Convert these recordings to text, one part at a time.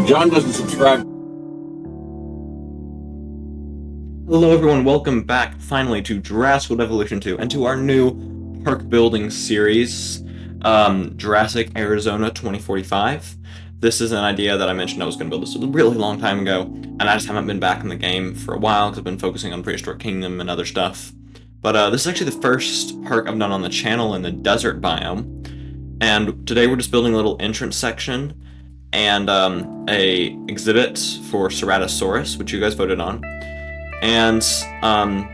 If John doesn't subscribe. Hello everyone, welcome back finally to Jurassic Evolution 2 and to our new park building series, Jurassic Arizona 2045. This is an idea that I mentioned I was going to build this a really long time ago, and I just haven't been back in the game for a while because I've been focusing on Prehistoric Kingdom and other stuff. But this is actually the first park I've done on the channel in the desert biome, and today we're just building a little entrance section and a exhibit for Ceratosaurus, which you guys voted on. And I'm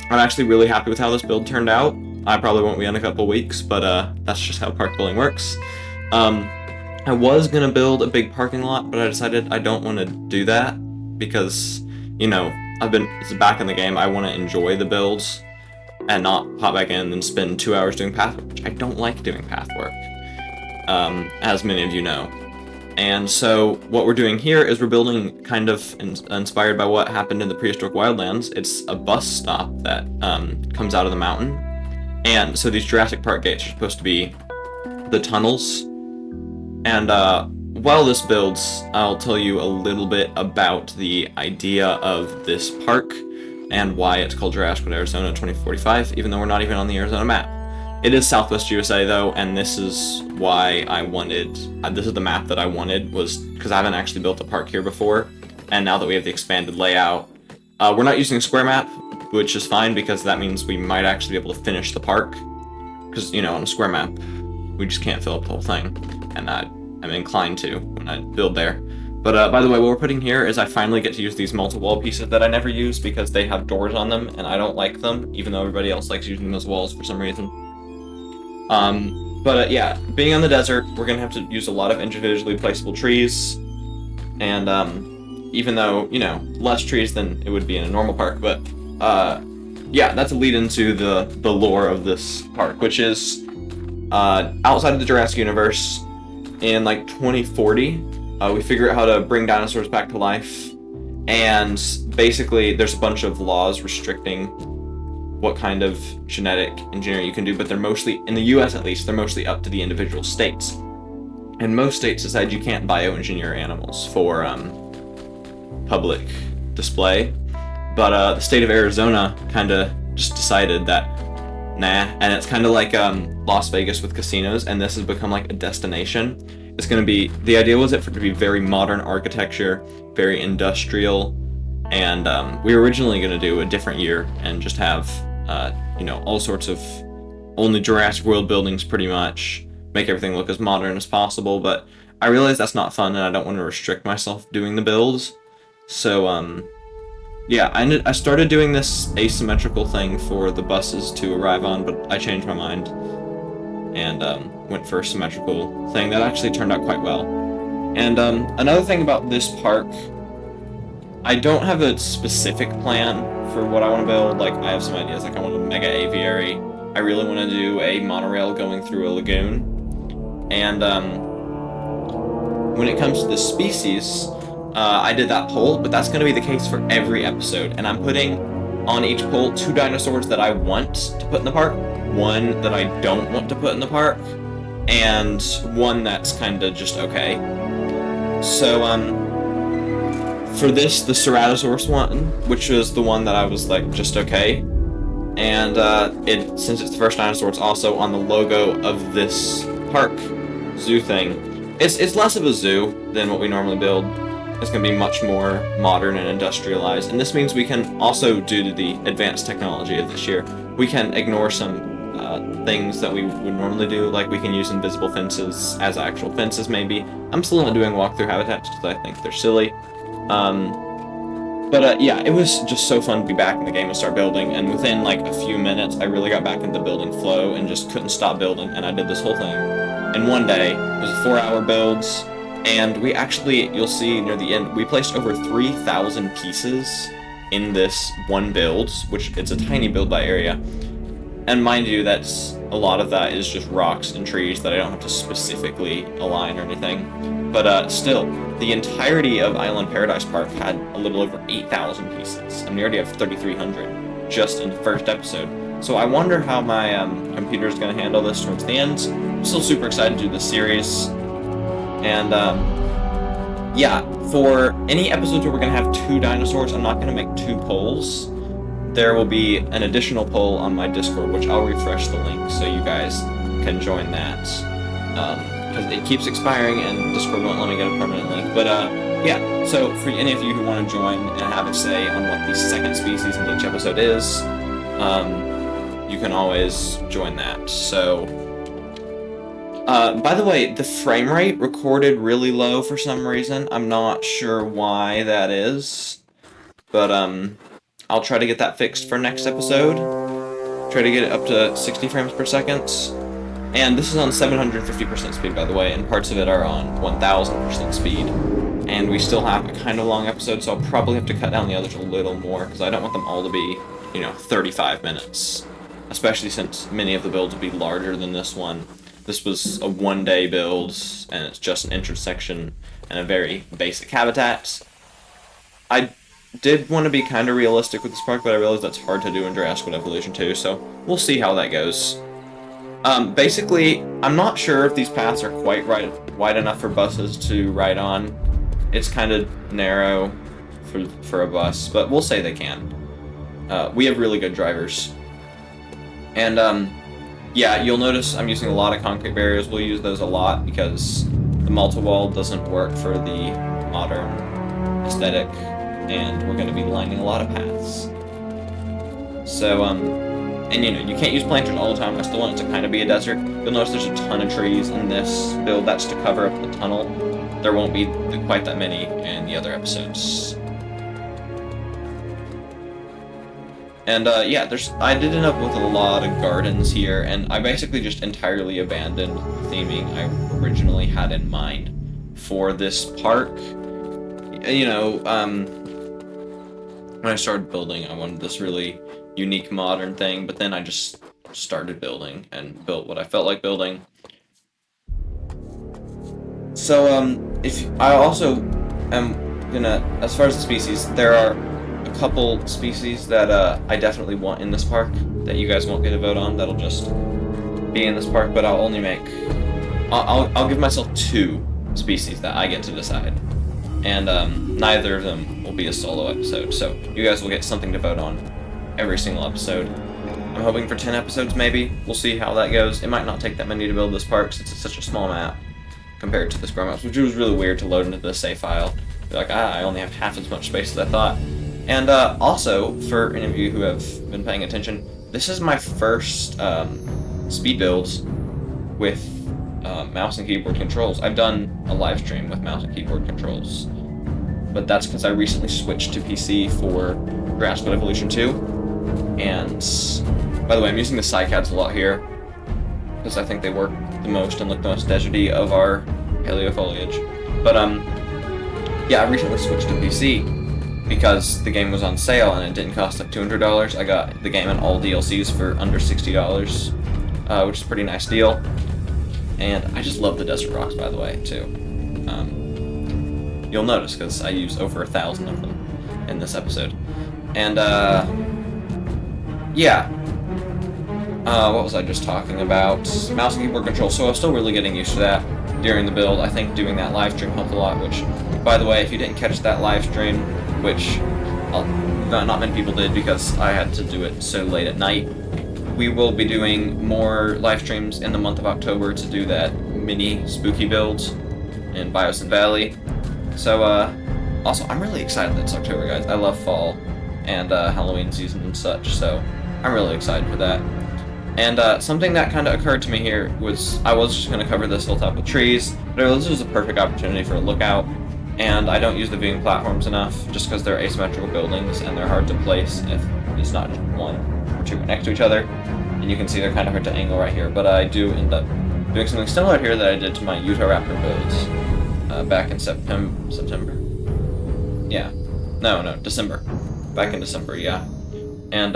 actually really happy with how this build turned out. I probably won't be in a couple weeks, but that's just how park building works. I was gonna build a big parking lot, but I decided I don't want to do that because, you know, it's back in the game. I want to enjoy the builds and not pop back in and spend 2 hours doing path work, which I don't like doing path work, as many of you know. And so what we're doing here is we're building kind of inspired by what happened in the prehistoric wildlands. It's a bus stop that comes out of the mountain. And so these Jurassic Park gates are supposed to be the tunnels. And while this builds, I'll tell you a little bit about the idea of this park and why it's called Jurassic Arizona 2045, even though we're not even on the Arizona map. It is Southwest USA though, and this is why I wanted, this is the map that I wanted, was because I haven't actually built a park here before, and now that we have the expanded layout, we're not using a square map, which is fine because that means we might actually be able to finish the park, because, you know, on a square map, we just can't fill up the whole thing, and I'm inclined to when I build there. But by the way, what we're putting here is I finally get to use these multi-wall pieces that I never use because they have doors on them, and I don't like them, even though everybody else likes using those walls for some reason. Yeah, being on the desert, we're gonna have to use a lot of individually placeable trees, and even though, you know, less trees than it would be in a normal park, but yeah, that's a lead into the lore of this park, which is outside of the Jurassic universe. In like 2040, we figure out how to bring dinosaurs back to life, and basically there's a bunch of laws restricting what kind of genetic engineering you can do, but they're mostly, in the US at least, they're mostly up to the individual states. And most states decide you can't bioengineer animals for public display, but the state of Arizona kind of just decided that, nah, and it's kind of like Las Vegas with casinos, and this has become like a destination. It's going to be, the idea was for it to be very modern architecture, very industrial, and we were originally going to do a different year and just have you know, all sorts of only Jurassic World buildings pretty much, make everything look as modern as possible, but I realized that's not fun and I don't want to restrict myself doing the builds. So yeah, I started doing this asymmetrical thing for the buses to arrive on, but I changed my mind and went for a symmetrical thing that actually turned out quite well. And another thing about this park, I don't have a specific plan for what I want to build. Like, I have some ideas, like I want a mega aviary. I really want to do a monorail going through a lagoon. And when it comes to the species, I did that poll, but that's going to be the case for every episode. And I'm putting on each poll 2 dinosaurs that I want to put in the park, 1 that I don't want to put in the park, and 1 that's kind of just okay. So, for this, the Ceratosaurus one, which was the one that I was like, just okay. And since it's the first dinosaur, it's also on the logo of this park zoo thing. It's less of a zoo than what we normally build. It's going to be much more modern and industrialized. And this means we can also, due to the advanced technology of this year, we can ignore some things that we would normally do, like we can use invisible fences as actual fences maybe. I'm still not doing walkthrough habitats because I think they're silly. Yeah, it was just so fun to be back in the game and start building, and within like a few minutes I really got back into the building flow and just couldn't stop building, and I did this whole thing in one day. It was a 4-hour builds, and we actually, you'll see near the end, we placed over 3,000 pieces in this one build, which it's a tiny build by area. And mind you, that's a lot of that is just rocks and trees that I don't have to specifically align or anything. But still, the entirety of Island Paradise Park had a little over 8,000 pieces, and we already have 3,300 just in the first episode. So I wonder how my computer is going to handle this towards the end. I'm still super excited to do this series, and yeah, let's get into it. So, first of all, we're going to build a yeah, for any episodes where we're going to have 2 dinosaurs, I'm not going to make 2 polls. There will be an additional poll on my Discord, which I'll refresh the link so you guys can join that. Because it keeps expiring and Discord won't let me get a permanent link. But yeah, so for any of you who want to join and have a say on what the second species in each episode is, you can always join that. So, by the way, the frame rate recorded really low for some reason. I'm not sure why that is, but I'll try to get that fixed for next episode. Try to get it up to 60 frames per second. And this is on 750% speed, by the way, and parts of it are on 1000% speed. And we still have a kind of long episode, so I'll probably have to cut down the others a little more, because I don't want them all to be, 35 minutes. Especially since many of the builds will be larger than this one. This was a 1-day build, and it's just an entrance section and a very basic habitat. I did want to be kind of realistic with this park, but I realized that's hard to do in Jurassic Evolution 2, so we'll see how that goes. Basically, I'm not sure if these paths are quite wide enough for buses to ride on. It's kind of narrow for a bus, but we'll say they can. We have really good drivers. And, yeah, you'll notice I'm using a lot of concrete barriers. We'll use those a lot because the multi-wall doesn't work for the modern aesthetic, and we're going to be lining a lot of paths. So, and you can't use planters all the time. I still want it to kind of be a desert. You'll notice there's a ton of trees in this build. That's to cover up the tunnel. There won't be quite that many in the other episodes. And yeah, I did end up with a lot of gardens here, and I basically just entirely abandoned the theming I originally had in mind for this park. When I started building, I wanted this really unique modern thing, but then I just started building and built what I felt like building. So, if I also am gonna, as far as the species, there are a couple species that I definitely want in this park that you guys won't get a vote on. That'll just be in this park, but I'll only make, I'll give myself 2 species that I get to decide, and neither of them will be a solo episode. So you guys will get something to vote on every single episode. I'm hoping for 10 episodes, maybe. We'll see how that goes. It might not take that many to build this park since it's such a small map compared to the square maps, which was really weird to load into the save file. Be like, I only have half as much space as I thought. And also, for any of you who have been paying attention, this is my first speed builds with mouse and keyboard controls. I've done a live stream with mouse and keyboard controls, but that's because I recently switched to PC for Jurassic Evolution 2. And by the way, I'm using the cycads a lot here because I think they work the most and look the most deserty of our paleofoliage. But yeah, I recently switched to PC because the game was on sale and it didn't cost like $200. I got the game and all DLCs for under $60, which is a pretty nice deal. And I just love the desert rocks, by the way, too. You'll notice because I use over 1,000 of them in this episode. And yeah. What was I just talking about? Mouse and keyboard control. So I was still really getting used to that during the build. I think doing that live stream helped a lot, which, by the way, if you didn't catch that live stream, which not many people did because I had to do it so late at night, we will be doing more live streams in the month of October to do that mini spooky build in Biosin Valley. So, also, I'm really excited that it's October, guys. I love fall and Halloween season and such, so I'm really excited for that. And something that kind of occurred to me here was I was just going to cover this hilltop with trees, but this was a perfect opportunity for a lookout, and I don't use the viewing platforms enough just because they're asymmetrical buildings and they're hard to place if it's not just one or two next to each other. And you can see they're kind of hard to angle right here, but I do end up doing something similar here that I did to my Utahraptor builds back in September. Yeah. No, December. Back in December, yeah. And,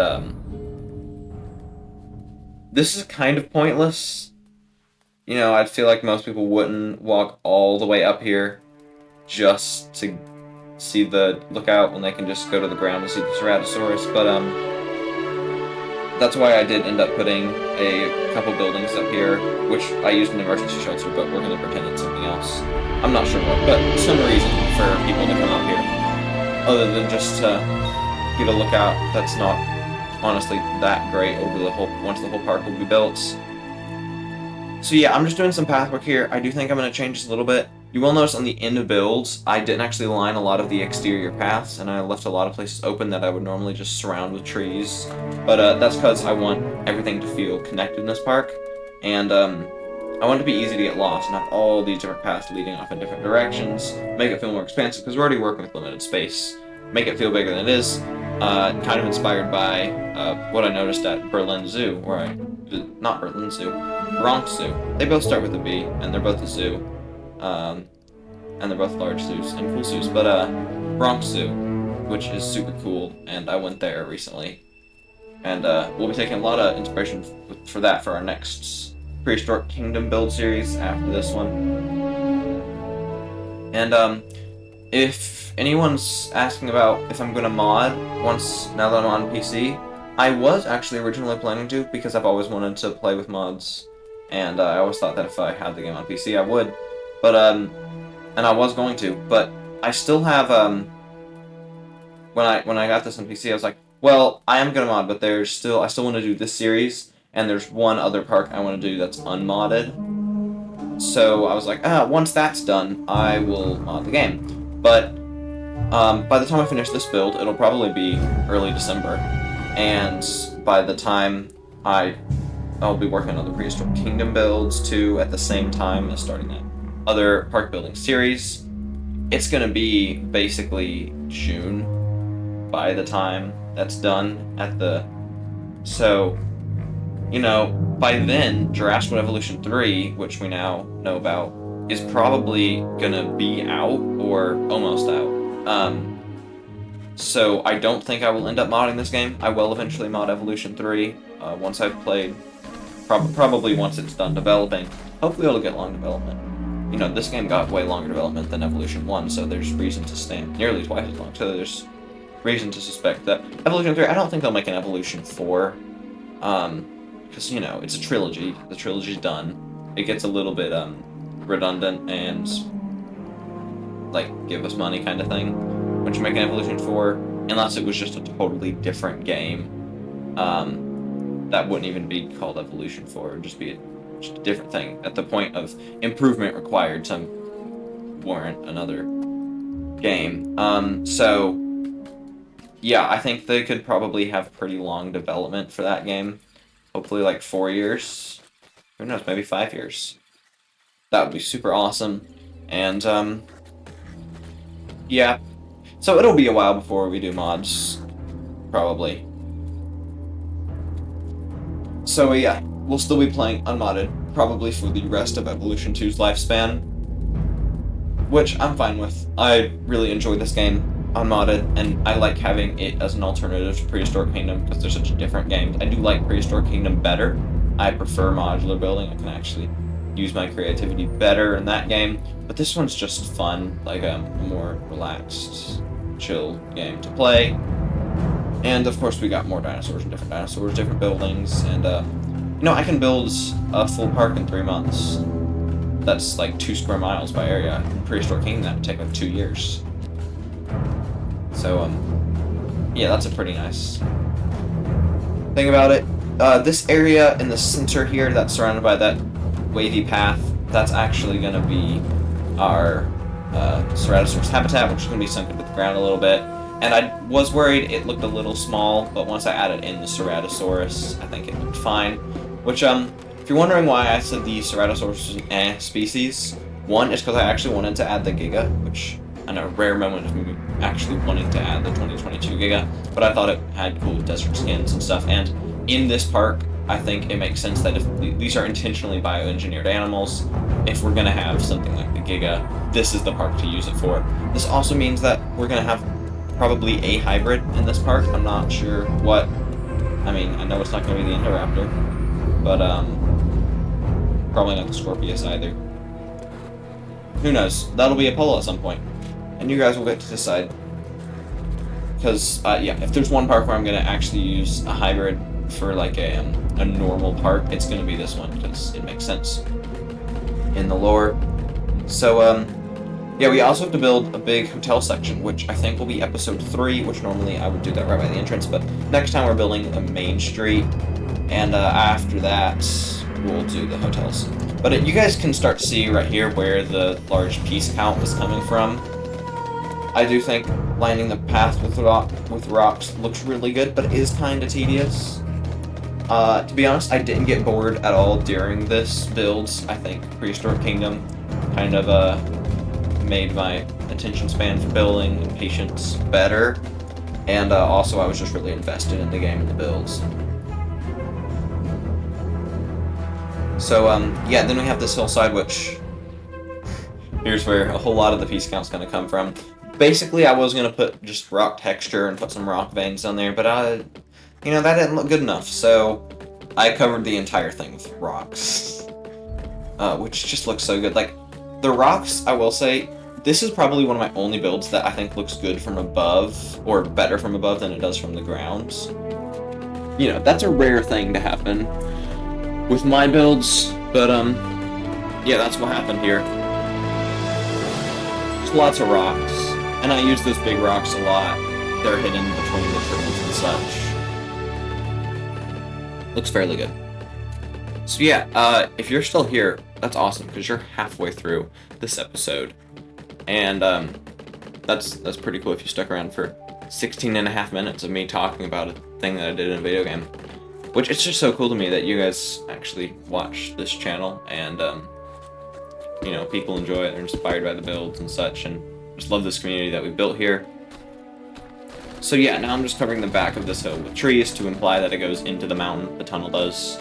this is kind of pointless. I'd feel like most people wouldn't walk all the way up here just to see the lookout when they can just go to the ground and see the Ceratosaurus, but, that's why I did end up putting a couple buildings up here, which I used an emergency shelter, but we're gonna pretend it's something else. I'm not sure what, but some reason for people to come up here, other than just to get a lookout. That's not honestly that great over the whole once the whole park will be built. So yeah, I'm just doing some path work here. I do think I'm going to change this a little bit. You will notice on the end of builds, I didn't actually line a lot of the exterior paths, and I left a lot of places open that I would normally just surround with trees. But that's because I want everything to feel connected in this park, and I want it to be easy to get lost and have all these different paths leading off in different directions, make it feel more expansive, because we're already working with limited space. Make it feel bigger than it is. Kind of inspired by what I noticed at Berlin Zoo, not Berlin Zoo, Bronx Zoo. They both start with a B, and they're both a zoo, and they're both large zoos and cool zoos. But Bronx Zoo, which is super cool, and I went there recently, and we'll be taking a lot of inspiration for that for our next Prehistoric Kingdom build series after this one. And if anyone's asking about if I'm gonna mod now that I'm on PC, I was actually originally planning to, because I've always wanted to play with mods, and I always thought that if I had the game on PC I would, but and I was going to, but I still have when I got this on PC I was like, well, I am gonna mod, but I still want to do this series, and there's one other park I want to do that's unmodded, so I was like, once that's done I will mod the game. But by the time I finish this build, it'll probably be early December, and by the time I'll be working on the Prehistoric Kingdom builds too at the same time as starting that other park building series. It's gonna be basically June by the time that's done so, you know, by then Jurassic Evolution 3, which we now know about, is probably gonna be out or almost out. So I don't think I will end up modding this game. I will eventually mod Evolution 3 once I've played, probably once it's done developing. Hopefully it'll get long development. You know, this game got way longer development than Evolution 1, so there's reason to stand nearly twice as long, so there's reason to suspect that Evolution 3, I don't think they'll make an Evolution 4, because, you know, it's a trilogy. The trilogy's done. It gets a little bit, redundant and like give us money kind of thing when you make an Evolution 4, unless it was just a totally different game that wouldn't even be called Evolution 4. It would just be just a different thing at the point of improvement required to warrant another game. So yeah, I think they could probably have pretty long development for that game, hopefully like 4 years, who knows, maybe 5 years. That would be super awesome. And yeah, so it'll be a while before we do mods, probably. So yeah, we'll still be playing unmodded, probably for the rest of Evolution 2's lifespan, which I'm fine with. I really enjoy this game unmodded, and I like having it as an alternative to Prehistoric Kingdom because they're such different games. I do like Prehistoric Kingdom better. I prefer modular building. I can actually use my creativity better in that game, but this one's just fun, like a more relaxed, chill game to play. And of course we got more dinosaurs and different dinosaurs, different buildings, and you know, I can build a full park in 3 months. That's like 2 square miles by area. In Prehistoric Kingdom that would take like 2 years. So yeah, that's a pretty nice thing about it. This area in the center here that's surrounded by that wavy path, that's actually going to be our Ceratosaurus habitat, which is going to be sunk into the ground a little bit. And I was worried it looked a little small, but once I added in the Ceratosaurus, I think it looked fine. Which, if you're wondering why I said the Ceratosaurus was an species, one is because I actually wanted to add the Giga, which I know, a rare moment of me actually wanting to add the 2022 Giga, but I thought it had cool desert skins and stuff, and in this park, I think it makes sense that if these are intentionally bioengineered animals, if we're going to have something like the Giga, this is the park to use it for. This also means that we're going to have probably a hybrid in this park. I'm not sure what. I mean, I know it's not going to be the Indoraptor, but probably not the Scorpius either. Who knows? That'll be a poll at some point, and you guys will get to decide. Because, yeah, if there's one park where I'm going to actually use a hybrid, for like a normal park, it's going to be this one because it makes sense in the lore. So yeah, we also have to build a big hotel section, which I think will be episode 3, which normally I would do that right by the entrance, but next time we're building a main street, and after that we'll do the hotels. But you guys can start to see right here where the large piece count is coming from. I do think lining the path with rocks looks really good, but it is kind of tedious. To be honest, I didn't get bored at all during this build. I think Prehistoric Kingdom kind of made my attention span for building and patience better, and also I was just really invested in the game and the builds. So yeah, then we have this hillside, which here's where a whole lot of the piece count's going to come from. Basically, I was going to put just rock texture and put some rock veins on there, but you know, that didn't look good enough, so I covered the entire thing with rocks, which just looks so good. Like, the rocks, I will say, this is probably one of my only builds that I think looks good from above, or better from above than it does from the ground. You know, that's a rare thing to happen with my builds, but yeah, that's what happened here. Just lots of rocks, and I use those big rocks a lot. They're hidden between the trees and such. Looks fairly good. So yeah, if you're still here, that's awesome, because you're halfway through this episode. And that's pretty cool if you stuck around for 16.5 minutes of me talking about a thing that I did in a video game. Which, it's just so cool to me that you guys actually watch this channel, and you know, people enjoy it, they're inspired by the builds and such, and just love this community that we built here. So yeah, now I'm just covering the back of this hill with trees to imply that it goes into the mountain, the tunnel does.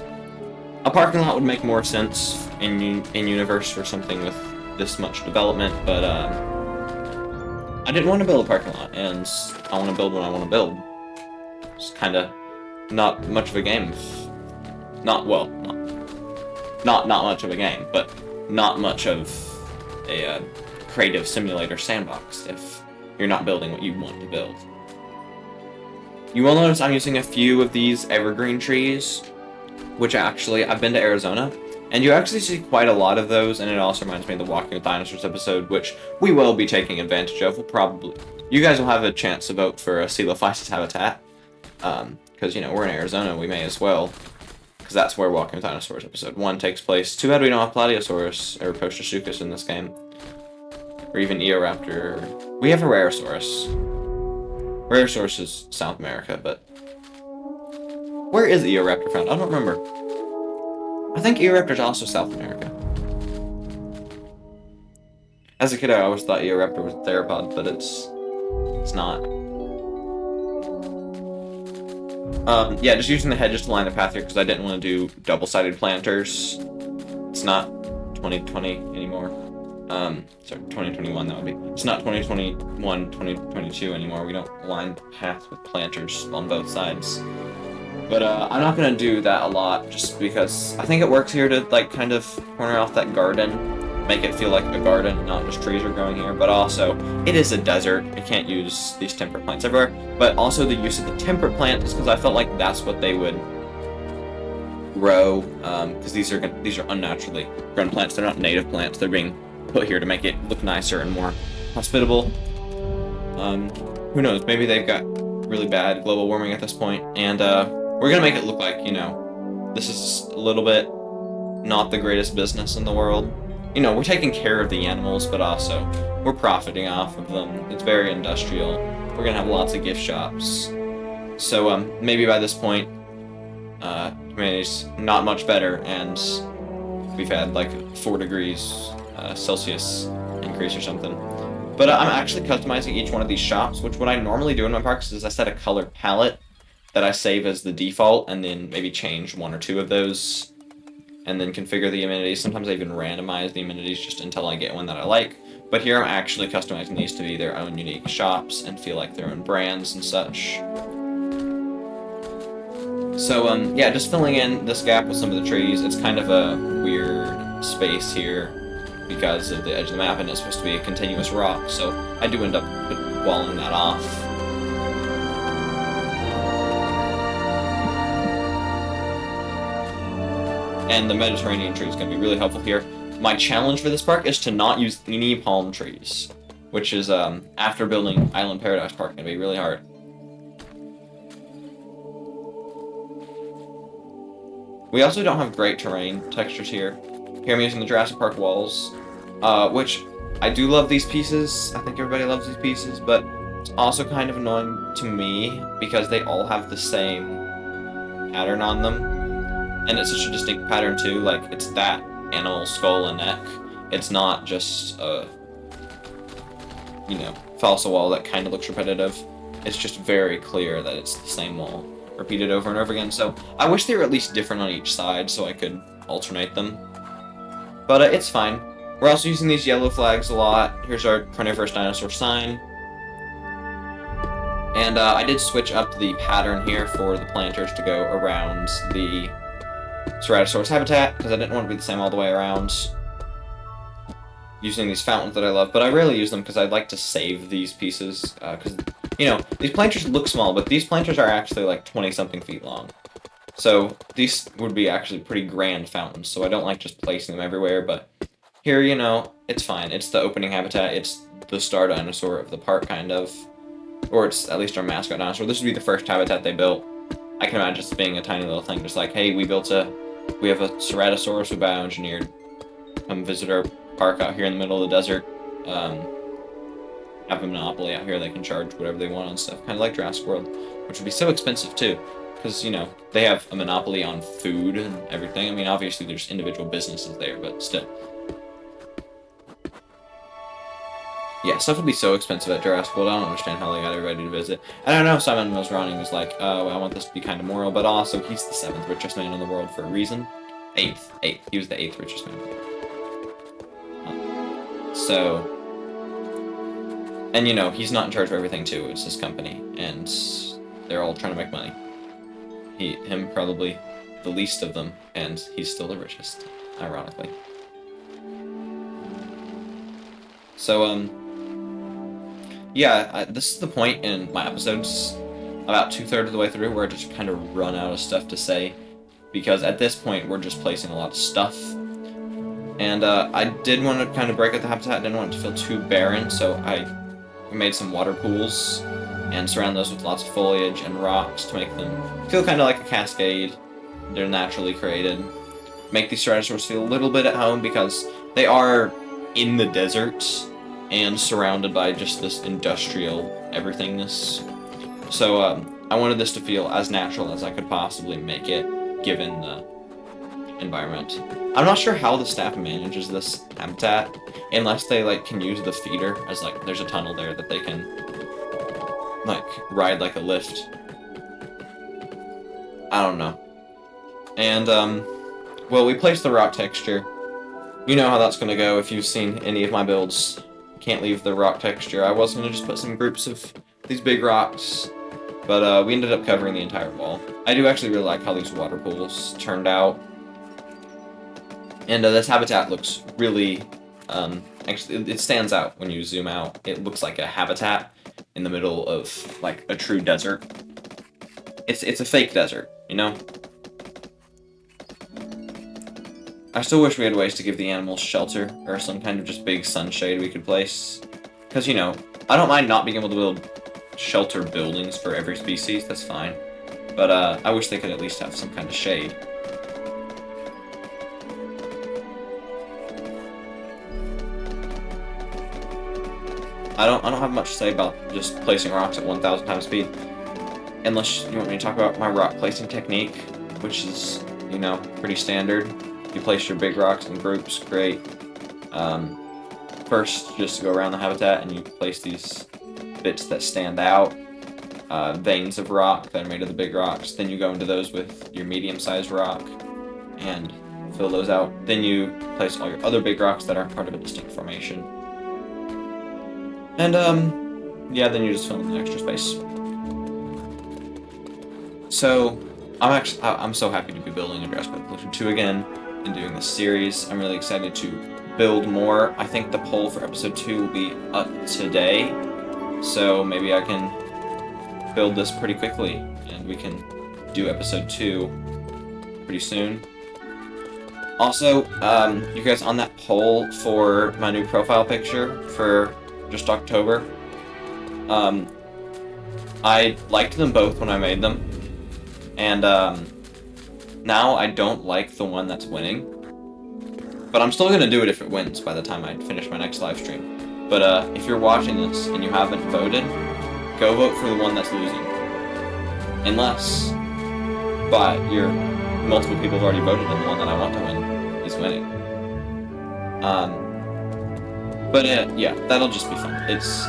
A parking lot would make more sense in universe for something with this much development, but I didn't want to build a parking lot, and I want to build what I want to build. It's kind of not much of a game. Not much of a game, but not much of a creative simulator sandbox if you're not building what you want to build. You will notice I'm using a few of these evergreen trees, which actually, I've been to Arizona, and you actually see quite a lot of those, and it also reminds me of the Walking with Dinosaurs episode, which we will be taking advantage of. We'll probably... You guys will have a chance to vote for a Coelophysis habitat, because, you know, we're in Arizona, we may as well, because that's where Walking with Dinosaurs episode 1 takes place. Too bad we don't have Plateosaurus or Postosuchus in this game, or even Eoraptor. We have a Raresaurus. Raresaurus is South America, but where is Eoraptor found? I don't remember. I think Eoraptor is also South America. As a kid, I always thought Eoraptor was a theropod, but it's not. Yeah, just using the hedges to line the path here because I didn't want to do double-sided planters. It's not 2020 anymore. Sorry, 2021 that would be. It's not 2021, 2022 anymore. We don't line the path with planters on both sides. But I'm not going to do that a lot just because I think it works here to like kind of corner off that garden, make it feel like a garden, not just trees are growing here, but also it is a desert. You can't use these temperate plants everywhere, but also the use of the temperate plant is because I felt like that's what they would grow, because these are unnaturally grown plants. They're not native plants. They're being put here to make it look nicer and more hospitable. Who knows? Maybe they've got really bad global warming at this point, and we're gonna make it look like, you know, this is a little bit not the greatest business in the world. You know, we're taking care of the animals, but also we're profiting off of them. It's very industrial. We're gonna have lots of gift shops. So maybe by this point, humanity's not much better, and we've had like 4 degrees Celsius increase or something. But I'm actually customizing each one of these shops, which what I normally do in my parks is I set a color palette that I save as the default, and then maybe change 1 or 2 of those, and then configure the amenities. Sometimes I even randomize the amenities just until I get one that I like. But here I'm actually customizing these to be their own unique shops and feel like their own brands and such. So yeah, just filling in this gap with some of the trees. It's kind of a weird space here because of the edge of the map, and it's supposed to be a continuous rock, so I do end up walling that off. And the Mediterranean tree is going to be really helpful here. My challenge for this park is to not use any palm trees, which is, after building Island Paradise Park, going to be really hard. We also don't have great terrain textures here. Here I'm using the Jurassic Park walls, which I do love these pieces. I think everybody loves these pieces, but it's also kind of annoying to me because they all have the same pattern on them. And it's such a distinct pattern too, like it's that animal skull and neck. It's not just a, fossil wall that kind of looks repetitive. It's just very clear that it's the same wall, repeated over and over again. So I wish they were at least different on each side so I could alternate them. But it's fine. We're also using these yellow flags a lot. Here's our carnivorous dinosaur sign. And I did switch up the pattern here for the planters to go around the Ceratosaurus habitat, because I didn't want to be the same all the way around. Using these fountains that I love, but I rarely use them because I'd like to save these pieces, because, these planters look small, but these planters are actually like 20-something feet long. So these would be actually pretty grand fountains, so I don't like just placing them everywhere, but here, it's fine. It's the opening habitat, it's the star dinosaur of the park, kind of. Or it's at least our mascot dinosaur. This would be the first habitat they built. I can imagine this being a tiny little thing, just like, hey, we have a Ceratosaurus we bioengineered. Come visit our park out here in the middle of the desert. Have a monopoly out here. They can charge whatever they want on stuff, kind of like Jurassic World, which would be so expensive too, because they have a monopoly on food and everything. I mean, obviously there's individual businesses there, but still. Yeah, stuff would be so expensive at Jurassic World. I don't understand how they got everybody to visit. I don't know. Simon Mills-Ronning was like, oh, I want this to be kind of moral, but also he's the 7th richest man in the world for a reason. 8th. He was the 8th richest man. And he's not in charge of everything too. It's his company, and they're all trying to make money. Him probably the least of them, and he's still the richest, ironically. So, yeah, this is the point in my episodes, about 2/3 of the way through, where I just kind of run out of stuff to say, because at this point we're just placing a lot of stuff. And I did want to kind of break up the habitat. I didn't want it to feel too barren, so I made some water pools and surround those with lots of foliage and rocks to make them feel kind of like a cascade. They're naturally created. Make these Ceratosaurs feel a little bit at home because they are in the desert and surrounded by just this industrial everythingness. So I wanted this to feel as natural as I could possibly make it, given the environment. I'm not sure how the staff manages this habitat, unless they can use the feeder as there's a tunnel there that they can ride like a lift. I don't know. And well, we placed the rock texture. You know how that's gonna go if you've seen any of my builds. Can't leave the rock texture. I was gonna just put some groups of these big rocks, but we ended up covering the entire wall. I do actually really like how these water pools turned out. And this habitat looks really, actually, it stands out when you zoom out. It looks like a habitat in the middle of, a true desert. It's a fake desert, I still wish we had ways to give the animals shelter, or some kind of just big sunshade we could place. Because, I don't mind not being able to build shelter buildings for every species, that's fine. But, I wish they could at least have some kind of shade. I don't have much to say about just placing rocks at 1,000 times speed. Unless you want me to talk about my rock placing technique, which is, pretty standard. You place your big rocks in groups, great. First, just go around the habitat and you place these bits that stand out, veins of rock that are made of the big rocks. Then you go into those with your medium-sized rock and fill those out. Then you place all your other big rocks that aren't part of a distinct formation. And, yeah, then you just fill in the extra space. So, I'm so happy to be building a Jurassic Evolution 2 again and doing this series. I'm really excited to build more. I think the poll for episode 2 will be up today, so maybe I can build this pretty quickly and we can do episode 2 pretty soon. Also, you guys, on that poll for my new profile picture for just October, I liked them both when I made them, and now I don't like the one that's winning, but I'm still gonna do it if it wins by the time I finish my next live stream. But if you're watching this and you haven't voted, go vote for the one that's losing. Unless, but multiple people have already voted and the one that I want to win is winning. Yeah, that'll just be fun. It's,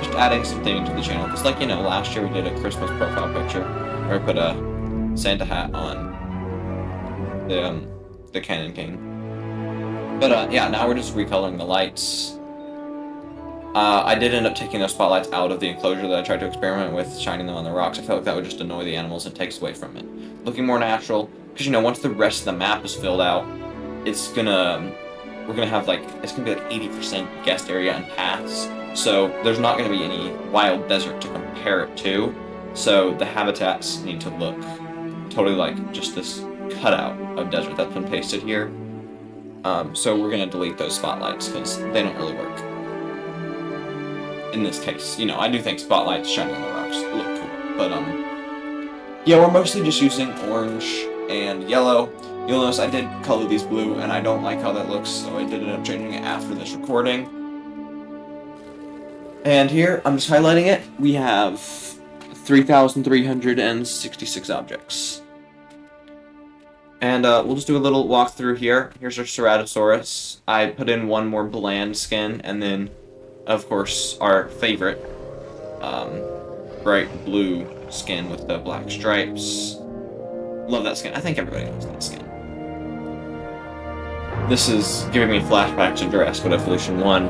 just adding something to the channel. Because, last year we did a Christmas profile picture where I put a Santa hat on the Cannon King. But, yeah, now we're just recoloring the lights. I did end up taking those spotlights out of the enclosure that I tried to experiment with, shining them on the rocks. I felt like that would just annoy the animals and takes away from it. Looking more natural, because, once the rest of the map is filled out, we're gonna have, it's gonna be 80% guest area and paths, so there's not gonna be any wild desert to compare it to, so the habitats need to look totally like just this cutout of desert that's been pasted here. So we're gonna delete those spotlights, because they don't really work. In this case, I do think spotlights shining on the rocks look cool, but yeah, we're mostly just using orange and yellow. You'll notice I did color these blue, and I don't like how that looks, so I did end up changing it after this recording. And here, I'm just highlighting it. We have 3,366 objects. And we'll just do a little walkthrough here. Here's our Ceratosaurus. I put in one more bland skin, and then, of course, our favorite, bright blue skin with the black stripes. Love that skin. I think everybody knows that skin. This is giving me flashbacks to Jurassic Evolution 1,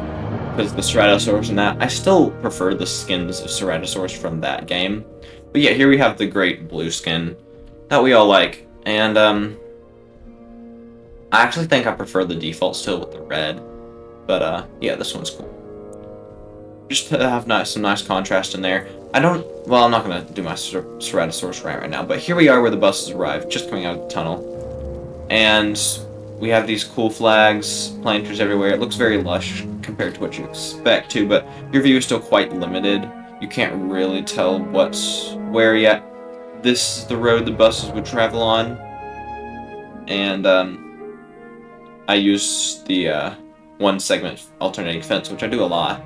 because the Ceratosaurus and that. I still prefer the skins of Ceratosaurus from that game. But yeah, here we have the great blue skin that we all like. And, I actually think I prefer the default still with the red. But, yeah, this one's cool. Just to have some nice contrast in there. I'm not going to do my Ceratosaurus right now, but here we are where the buses arrive, just coming out of the tunnel. And we have these cool flags, planters everywhere. It looks very lush compared to what you expect to, but your view is still quite limited. You can't really tell what's where yet. This is the road the buses would travel on. And I use the one segment alternating fence, which I do a lot.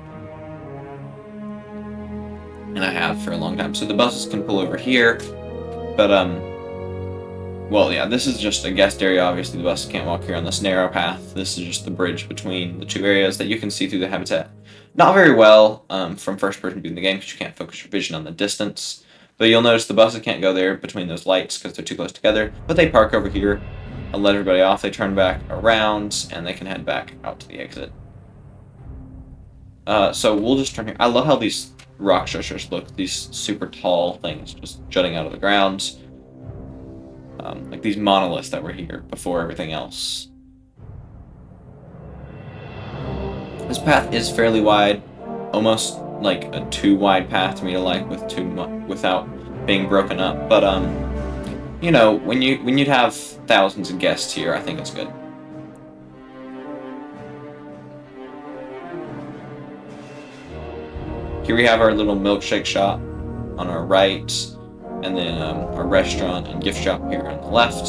And I have for a long time. So the buses can pull over here, but well, yeah, this is just a guest area. Obviously, the buses can't walk here on this narrow path. This is just the bridge between the two areas that you can see through the habitat. Not very well from first-person view in the game, because you can't focus your vision on the distance. But you'll notice the buses can't go there between those lights because they're too close together. But they park over here. I'll let everybody off. They turn back around, and they can head back out to the exit. So we'll just turn here. I love how these rock structures look, these super tall things just jutting out of the ground. Like these monoliths that were here before everything else. This path is fairly wide, almost like a too wide path for me to like without being broken up. But when you'd have thousands of guests here, I think it's good. Here we have our little milkshake shop on our right, and then our restaurant and gift shop here on the left.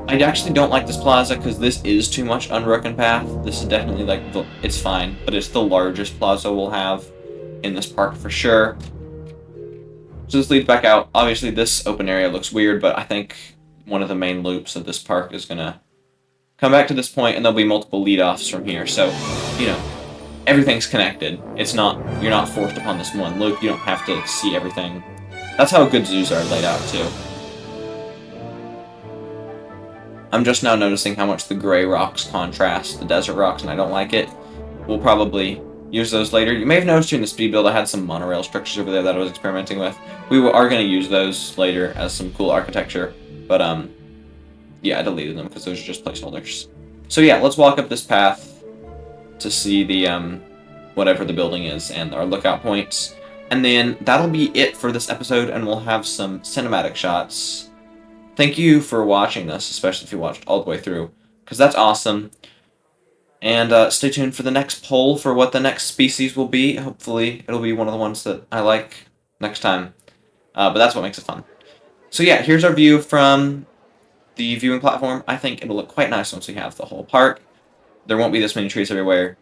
I actually don't like this plaza because this is too much unbroken path. This is definitely it's fine, but it's the largest plaza we'll have in this park for sure. So this leads back out. Obviously this open area looks weird, but I think one of the main loops of this park is gonna come back to this point, and there'll be multiple lead-offs from here. So, everything's connected. You're not forced upon this one loop. You don't have to see everything. That's how good zoos are laid out, too. I'm just now noticing how much the gray rocks contrast the desert rocks, and I don't like it. We'll probably use those later. You may have noticed during the speed build I had some monorail structures over there that I was experimenting with. We are going to use those later as some cool architecture, but yeah, I deleted them because those are just placeholders. So yeah, let's walk up this path to see the whatever the building is and our lookout points. And then that'll be it for this episode, and we'll have some cinematic shots thank you for watching this, especially if you watched all the way through, because that's awesome. And stay tuned for the next poll for what the next species will be. Hopefully, it'll be one of the ones that I like next time. But that's what makes it fun. So yeah, here's our view from the viewing platform. I think it'll look quite nice once we have the whole park. There won't be this many trees everywhere.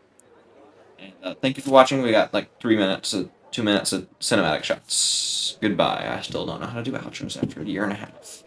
And thank you for watching. We got like 2 minutes of cinematic shots. Goodbye. I still don't know how to do outros after a year and a half.